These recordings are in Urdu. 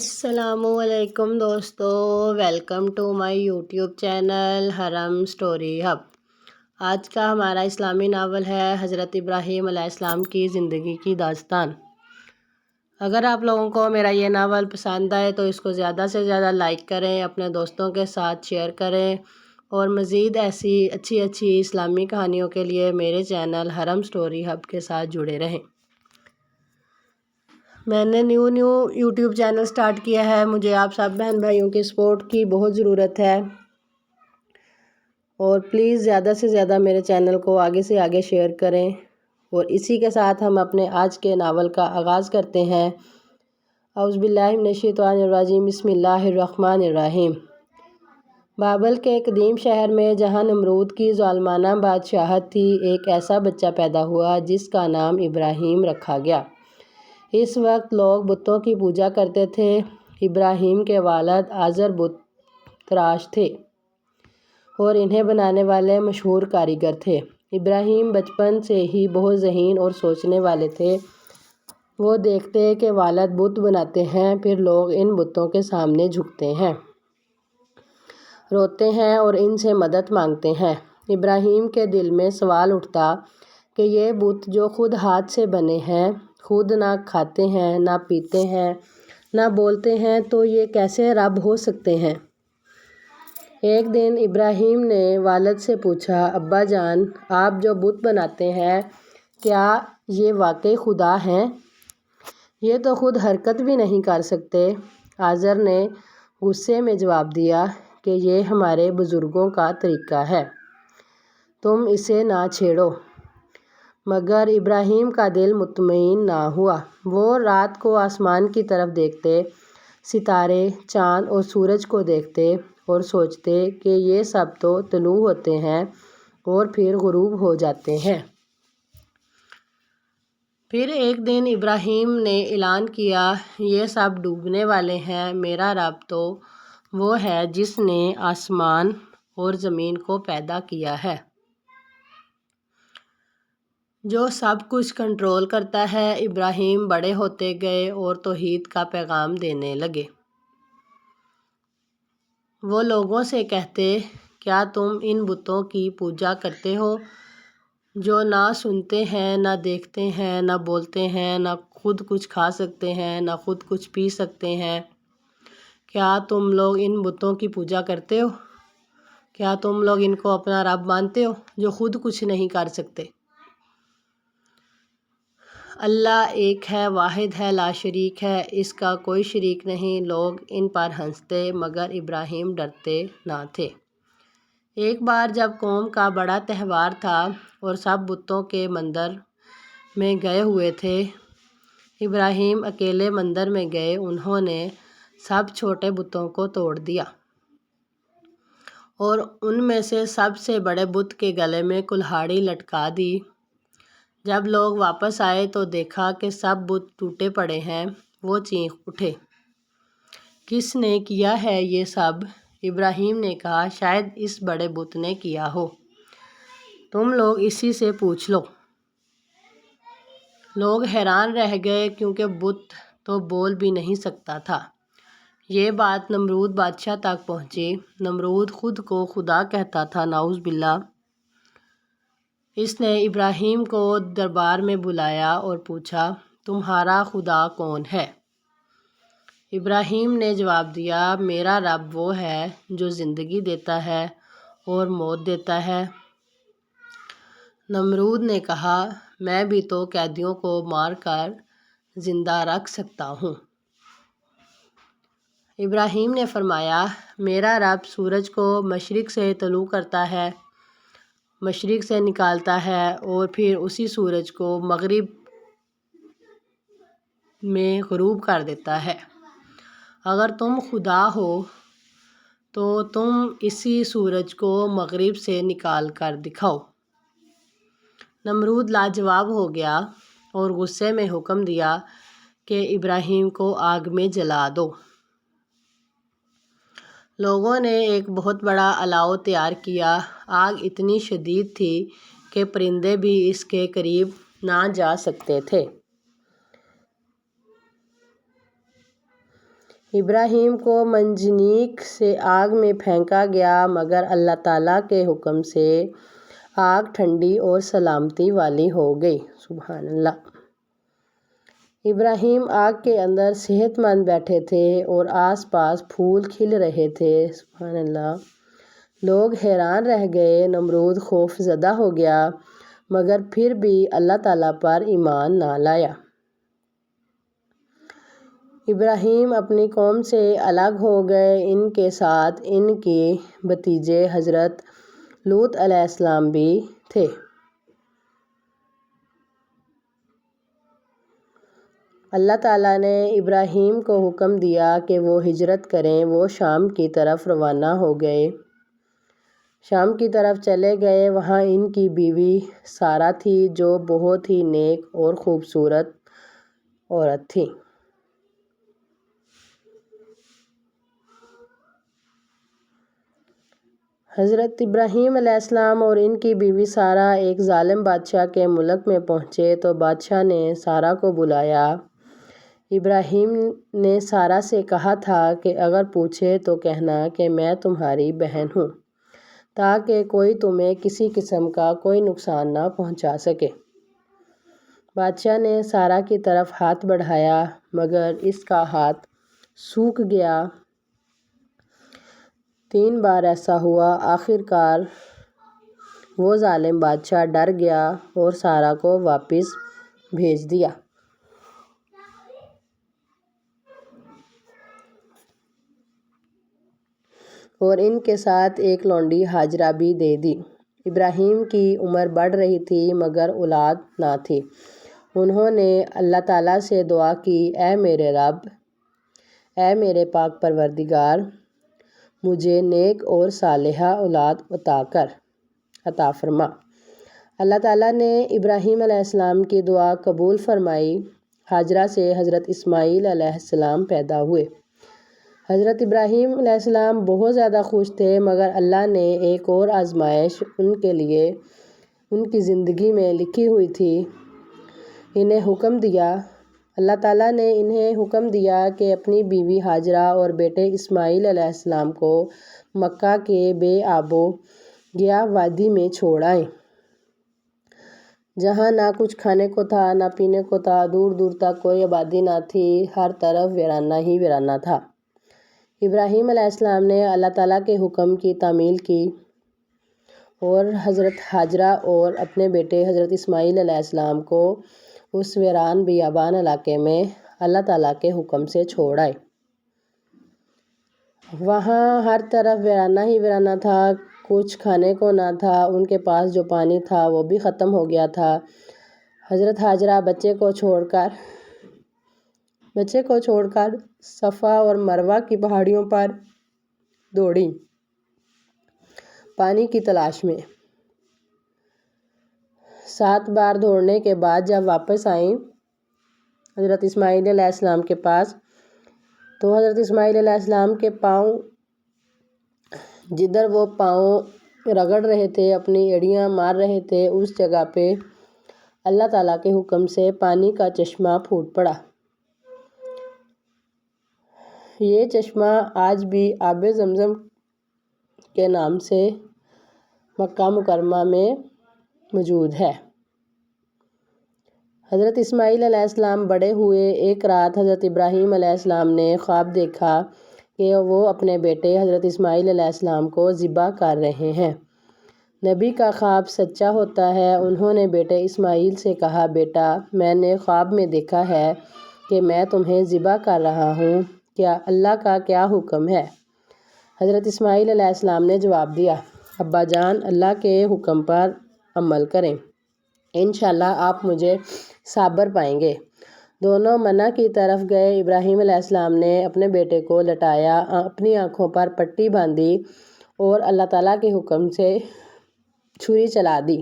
السلام علیکم دوستو، welcome to my YouTube channel حرم سٹوری ہب۔ آج کا ہمارا اسلامی ناول ہے حضرت ابراہیم علیہ السلام کی زندگی کی داستان۔ اگر آپ لوگوں کو میرا یہ ناول پسند آئے تو اس کو زیادہ سے زیادہ لائک کریں، اپنے دوستوں کے ساتھ شیئر کریں اور مزید ایسی اچھی اسلامی کہانیوں کے لیے میرے چینل حرم سٹوری ہب کے ساتھ جڑے رہیں۔ میں نے نیو یوٹیوب چینل سٹارٹ کیا ہے، مجھے آپ سب بہن بھائیوں کی سپورٹ کی بہت ضرورت ہے اور پلیز زیادہ سے زیادہ میرے چینل کو آگے سے آگے شیئر کریں۔ اور اسی کے ساتھ ہم اپنے آج کے ناول کا آغاز کرتے ہیں۔ اعوذ باللہ من الشیطان الرجیم، بسم اللہ الرحمن الرحیم۔ بابل کے قدیم شہر میں جہاں نمرود کی ظالمانہ بادشاہت تھی، ایک ایسا بچہ پیدا ہوا جس کا نام ابراہیم رکھا گیا۔ اس وقت لوگ بتوں کی پوجا کرتے تھے۔ ابراہیم کے والد آزر بت تراش تھے اور انہیں بنانے والے مشہور کاریگر تھے۔ ابراہیم بچپن سے ہی بہت ذہین اور سوچنے والے تھے۔ وہ دیکھتے کہ والد بت بناتے ہیں، پھر لوگ ان بتوں کے سامنے جھکتے ہیں، روتے ہیں اور ان سے مدد مانگتے ہیں۔ ابراہیم کے دل میں سوال اٹھتا کہ یہ بت جو خود ہاتھ سے بنے ہیں، خود نہ کھاتے ہیں، نہ پیتے ہیں، نہ بولتے ہیں، تو یہ کیسے رب ہو سکتے ہیں؟ ایک دن ابراہیم نے والد سے پوچھا، ابا جان، آپ جو بت بناتے ہیں، کیا یہ واقعی خدا ہیں؟ یہ تو خود حرکت بھی نہیں کر سکتے۔ آزر نے غصے میں جواب دیا کہ یہ ہمارے بزرگوں کا طریقہ ہے، تم اسے نہ چھیڑو۔ مگر ابراہیم کا دل مطمئن نہ ہوا۔ وہ رات کو آسمان کی طرف دیکھتے، ستارے، چاند اور سورج کو دیکھتے اور سوچتے کہ یہ سب تو طلوع ہوتے ہیں اور پھر غروب ہو جاتے ہیں۔ پھر ایک دن ابراہیم نے اعلان کیا، یہ سب ڈوبنے والے ہیں، میرا رب تو وہ ہے جس نے آسمان اور زمین کو پیدا کیا ہے، جو سب کچھ کنٹرول کرتا ہے۔ ابراہیم بڑے ہوتے گئے اور توحید کا پیغام دینے لگے۔ وہ لوگوں سے کہتے، کیا تم ان بتوں کی پوجا کرتے ہو جو نہ سنتے ہیں، نہ دیکھتے ہیں، نہ بولتے ہیں، نہ خود کچھ کھا سکتے ہیں، نہ خود کچھ پی سکتے ہیں؟ کیا تم لوگ ان بتوں کی پوجا کرتے ہو؟ کیا تم لوگ ان کو اپنا رب مانتے ہو جو خود کچھ نہیں کر سکتے؟ اللہ ایک ہے، واحد ہے، لا شریک ہے، اس کا کوئی شریک نہیں۔ لوگ ان پر ہنستے مگر ابراہیم ڈرتے نہ تھے۔ ایک بار جب قوم کا بڑا تہوار تھا اور سب بتوں کے مندر میں گئے ہوئے تھے، ابراہیم اکیلے مندر میں گئے۔ انہوں نے سب چھوٹے بتوں کو توڑ دیا اور ان میں سے سب سے بڑے بت کے گلے میں کلہاڑی لٹکا دی۔ جب لوگ واپس آئے تو دیکھا کہ سب بت ٹوٹے پڑے ہیں۔ وہ چیخ اٹھے، کس نے کیا ہے یہ سب؟ ابراہیم نے کہا، شاید اس بڑے بت نے کیا ہو، تم لوگ اسی سے پوچھ لو۔ لوگ حیران رہ گئے کیونکہ بت تو بول بھی نہیں سکتا تھا۔ یہ بات نمرود بادشاہ تک پہنچی۔ نمرود خود کو خدا کہتا تھا، نعوذ باللہ۔ اس نے ابراہیم کو دربار میں بلایا اور پوچھا، تمہارا خدا کون ہے؟ ابراہیم نے جواب دیا، میرا رب وہ ہے جو زندگی دیتا ہے اور موت دیتا ہے۔ نمرود نے کہا، میں بھی تو قیدیوں کو مار کر زندہ رکھ سکتا ہوں۔ ابراہیم نے فرمایا، میرا رب سورج کو مشرق سے طلوع کرتا ہے، مشرق سے نکالتا ہے اور پھر اسی سورج کو مغرب میں غروب کر دیتا ہے۔ اگر تم خدا ہو تو تم اسی سورج کو مغرب سے نکال کر دکھاؤ۔ نمرود لاجواب ہو گیا اور غصے میں حکم دیا کہ ابراہیم کو آگ میں جلا دو۔ لوگوں نے ایک بہت بڑا الاؤ تیار کیا۔ آگ اتنی شدید تھی کہ پرندے بھی اس کے قریب نہ جا سکتے تھے۔ ابراہیم کو منجنیق سے آگ میں پھینکا گیا، مگر اللہ تعالیٰ کے حکم سے آگ ٹھنڈی اور سلامتی والی ہو گئی۔ سبحان اللہ۔ ابراہیم آگ کے اندر صحت مند بیٹھے تھے اور آس پاس پھول کھل رہے تھے۔ سبحان اللہ۔ لوگ حیران رہ گئے، نمرود خوف زدہ ہو گیا، مگر پھر بھی اللہ تعالیٰ پر ایمان نہ لایا۔ ابراہیم اپنی قوم سے الگ ہو گئے۔ ان کے ساتھ ان کے بھتیجے حضرت لوط علیہ السلام بھی تھے۔ اللہ تعالیٰ نے ابراہیم کو حکم دیا کہ وہ ہجرت کریں۔ وہ شام کی طرف روانہ ہو گئے، شام کی طرف چلے گئے۔ وہاں ان کی بیوی سارہ تھی، جو بہت ہی نیک اور خوبصورت عورت تھی۔ حضرت ابراہیم علیہ السلام اور ان کی بیوی سارہ ایک ظالم بادشاہ کے ملک میں پہنچے تو بادشاہ نے سارہ کو بلایا۔ ابراہیم نے سارہ سے کہا تھا کہ اگر پوچھے تو کہنا کہ میں تمہاری بہن ہوں، تاکہ کوئی تمہیں کسی قسم کا کوئی نقصان نہ پہنچا سکے۔ بادشاہ نے سارہ کی طرف ہاتھ بڑھایا، مگر اس کا ہاتھ سوکھ گیا۔ 3 بار ایسا ہوا۔ آخر کار وہ ظالم بادشاہ ڈر گیا اور سارہ کو واپس بھیج دیا۔ اور ان کے ساتھ ایک لونڈی ہاجرہ بھی دے دی۔ ابراہیم کی عمر بڑھ رہی تھی، مگر اولاد نہ تھی۔ انہوں نے اللہ تعالیٰ سے دعا کی، اے میرے رب، اے میرے پاک پروردگار، مجھے نیک اور صالحہ اولاد عطا فرما۔ اللہ تعالیٰ نے ابراہیم علیہ السلام کی دعا قبول فرمائی۔ ہاجرہ سے حضرت اسماعیل علیہ السلام پیدا ہوئے۔ حضرت ابراہیم علیہ السلام بہت زیادہ خوش تھے، مگر اللہ نے ایک اور آزمائش ان کے لیے ان کی زندگی میں لکھی ہوئی تھی۔ اللہ تعالیٰ نے انہیں حکم دیا کہ اپنی بیوی ہاجرہ اور بیٹے اسماعیل علیہ السلام کو مکہ کے بے آب و گیا وادی میں چھوڑ آئیں، جہاں نہ کچھ کھانے کو تھا، نہ پینے کو تھا، دور دور تک کوئی آبادی نہ تھی، ہر طرف ویرانہ ہی ویرانہ تھا۔ ابراہیم علیہ السلام نے اللہ تعالیٰ کے حکم کی تعمیل کی اور حضرت ہاجرہ اور اپنے بیٹے حضرت اسماعیل علیہ السلام کو اس ویران بیابان علاقے میں اللہ تعالیٰ کے حکم سے چھوڑ آئے۔ وہاں ہر طرف ویرانہ ہی ویرانہ تھا، کچھ کھانے کو نہ تھا، ان کے پاس جو پانی تھا وہ بھی ختم ہو گیا تھا۔ حضرت ہاجرہ بچے کو چھوڑ کر صفا اور مروہ کی پہاڑیوں پر دوڑیں پانی کی تلاش میں۔ 7 بار دوڑنے کے بعد جب واپس آئیں حضرت اسماعیل علیہ السلام کے پاس، تو حضرت اسماعیل علیہ السلام کے پاؤں، جدھر وہ پاؤں رگڑ رہے تھے، اپنی ایڑیاں مار رہے تھے، اس جگہ پہ اللہ تعالیٰ کے حکم سے پانی کا چشمہ پھوٹ پڑا۔ یہ چشمہ آج بھی آب زمزم کے نام سے مکہ مکرمہ میں موجود ہے۔ حضرت اسماعیل علیہ السلام بڑے ہوئے۔ ایک رات حضرت ابراہیم علیہ السلام نے خواب دیکھا کہ وہ اپنے بیٹے حضرت اسماعیل علیہ السلام کو ذبح کر رہے ہیں۔ نبی کا خواب سچا ہوتا ہے۔ انہوں نے بیٹے اسماعیل سے کہا، بیٹا، میں نے خواب میں دیکھا ہے کہ میں تمہیں ذبح کر رہا ہوں، کیا اللہ کا کیا حکم ہے؟ حضرت اسماعیل علیہ السلام نے جواب دیا، ابا جان، اللہ کے حکم پر عمل کریں، انشاءاللہ آپ مجھے صابر پائیں گے۔ دونوں منع کی طرف گئے۔ ابراہیم علیہ السلام نے اپنے بیٹے کو لٹایا، اپنی آنکھوں پر پٹی باندھی اور اللہ تعالیٰ کے حکم سے چھری چلا دی،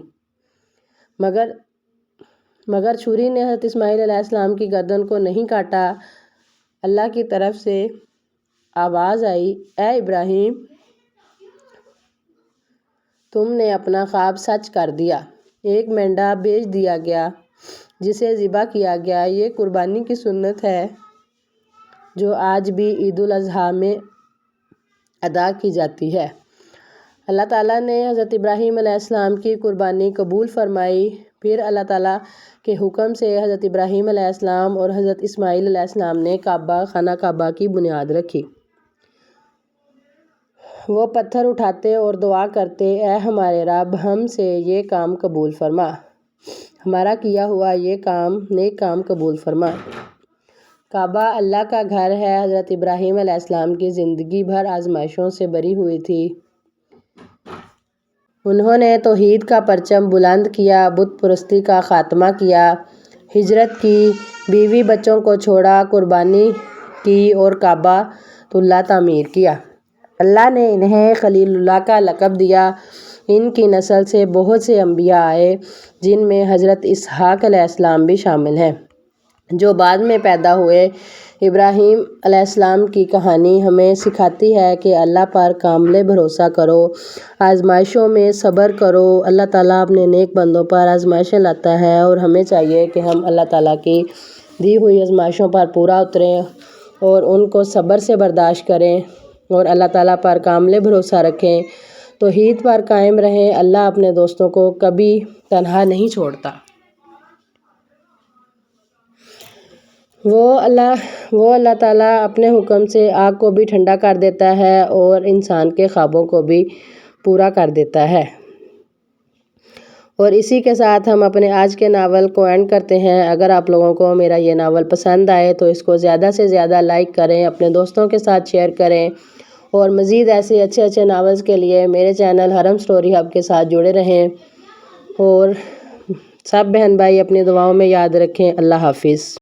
مگر چھری نے حضرت اسماعیل علیہ السلام کی گردن کو نہیں کاٹا۔ اللہ کی طرف سے آواز آئی، اے ابراہیم، تم نے اپنا خواب سچ کر دیا۔ ایک مینڈا بھیج دیا گیا جسے ذبح کیا گیا، یہ قربانی کی سنت ہے۔ جو آج بھی عید الاضحیٰ میں ادا کی جاتی ہے۔ اللہ تعالیٰ نے حضرت ابراہیم علیہ السلام کی قربانی قبول فرمائی۔ پھر اللہ تعالیٰ کے حکم سے حضرت ابراہیم علیہ السلام اور حضرت اسماعیل علیہ السلام نے خانہ کعبہ کی بنیاد رکھی۔ وہ پتھر اٹھاتے اور دعا کرتے، اے ہمارے رب، ہم سے یہ کام قبول فرما، ہمارا کیا ہوا یہ نیک کام قبول فرما۔ کعبہ اللہ کا گھر ہے۔ حضرت ابراہیم علیہ السلام کی زندگی بھر آزمائشوں سے بھری ہوئی تھی۔ انہوں نے توحید کا پرچم بلند کیا، بت پرستی کا خاتمہ کیا، ہجرت کی، بیوی بچوں کو چھوڑا، قربانی کی اور کعبۃ اللہ تعمیر کیا۔ اللہ نے انہیں خلیل اللہ کا لقب دیا۔ ان کی نسل سے بہت سے انبیاء آئے، جن میں حضرت اسحاق علیہ السلام بھی شامل ہیں، جو بعد میں پیدا ہوئے۔ ابراہیم علیہ السلام کی کہانی ہمیں سکھاتی ہے کہ اللہ پر کامل بھروسہ کرو، آزمائشوں میں صبر کرو۔ اللہ تعالیٰ اپنے نیک بندوں پر آزمائشیں لاتا ہے اور ہمیں چاہیے کہ ہم اللہ تعالیٰ کی دی ہوئی آزمائشوں پر پورا اتریں اور ان کو صبر سے برداشت کریں اور اللہ تعالیٰ پر کامل بھروسہ رکھیں، توحید پر قائم رہیں۔ اللہ اپنے دوستوں کو کبھی تنہا نہیں چھوڑتا۔ وہ اللہ تعالیٰ اپنے حکم سے آگ کو بھی ٹھنڈا کر دیتا ہے اور انسان کے خوابوں کو بھی پورا کر دیتا ہے۔ اور اسی کے ساتھ ہم اپنے آج کے ناول کو اینڈ کرتے ہیں۔ اگر آپ لوگوں کو میرا یہ ناول پسند آئے تو اس کو زیادہ سے زیادہ لائک کریں، اپنے دوستوں کے ساتھ شیئر کریں اور مزید ایسے اچھے ناولز کے لیے میرے چینل حرم سٹوری ہب کے ساتھ جڑے رہیں۔ اور سب بہن بھائی اپنی دعاؤں میں یاد رکھیں۔ اللہ حافظ۔